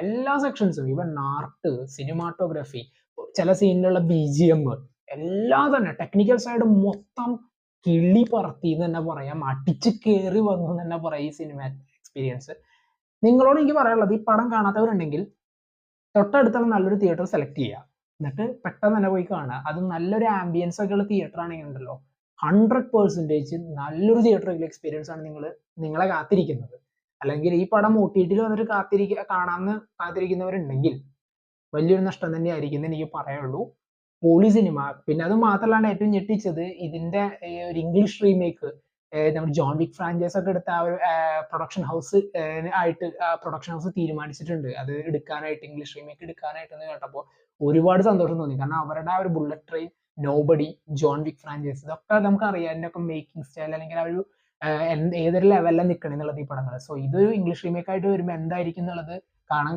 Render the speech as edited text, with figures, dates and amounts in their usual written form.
എല്ലാ സെക്ഷൻസും, even art, cinematography, ചില സീനിലുള്ള BGM, എല്ലാം തന്നെ ടെക്നിക്കൽ സൈഡ് മൊത്തം കിളി പറത്തി എന്ന് തന്നെ പറയാം, അടിച്ച് കയറി വന്നു എന്ന് തന്നെ പറയാം ഈ സിനിമ എക്സ്പീരിയൻസ്. നിങ്ങളോട് എനിക്ക് പറയാനുള്ളത്, ഈ പടം കാണാത്തവരുണ്ടെങ്കിൽ തൊട്ടടുത്തുള്ള നല്ലൊരു തിയേറ്റർ സെലക്ട് ചെയ്യുക, എന്നിട്ട് പെട്ടെന്ന് തന്നെ പോയി കാണുക. അത് നല്ലൊരു ആംബിയൻസ് ഒക്കെ ഉള്ള തിയേറ്റർ ആണെങ്കിൽ ഉണ്ടല്ലോ 100% നല്ലൊരു തിയേറ്റർ എക്സ്പീരിയൻസ് ആണ് നിങ്ങളെ കാത്തിരിക്കുന്നത്. അല്ലെങ്കിൽ ഈ പടം OTT വന്നിട്ട് കാണാമെന്ന് കാത്തിരിക്കുന്നവരുണ്ടെങ്കിൽ വലിയൊരു നഷ്ടം തന്നെയായിരിക്കും എന്ന് എനിക്ക് പറയുള്ളൂ. പൊളി സിനിമ. പിന്നെ അത് മാത്രമല്ലാണ്ട് ഏറ്റവും ഞെട്ടിച്ചത് ഇതിന്റെ ഒരു ഇംഗ്ലീഷ് റീമേക്ക്, നമ്മുടെ ജോൺ വിക്ക് ഫ്രാഞ്ചൈസ് ഒക്കെ എടുത്ത ആ ഒരു പ്രൊഡക്ഷൻ ഹൗസ് തീരുമാനിച്ചിട്ടുണ്ട് അത് എടുക്കാനായിട്ട്, ഇംഗ്ലീഷ് റീമേക്ക് എടുക്കാനായിട്ട് എന്ന് കേട്ടപ്പോൾ ഒരുപാട് സന്തോഷം തോന്നി. കാരണം അവരുടെ ആ ഒരു bullet train, nobody, John Wick franchise, ഇതൊക്കെ നമുക്ക് അറിയാം അതിന്റെ ഒക്കെ മേക്കിംഗ് സ്റ്റൈൽ, അല്ലെങ്കിൽ ആ ഒരു ഏതൊരു ലെവലിലാണ് നിൽക്കണമെന്നുള്ളത് ഈ പടങ്ങൾ. സോ ഇത് ഇംഗ്ലീഷ് റീമേക്ക് ആയിട്ട് വരുമ്പോൾ എന്തായിരിക്കും എന്നുള്ളത് കാണാൻ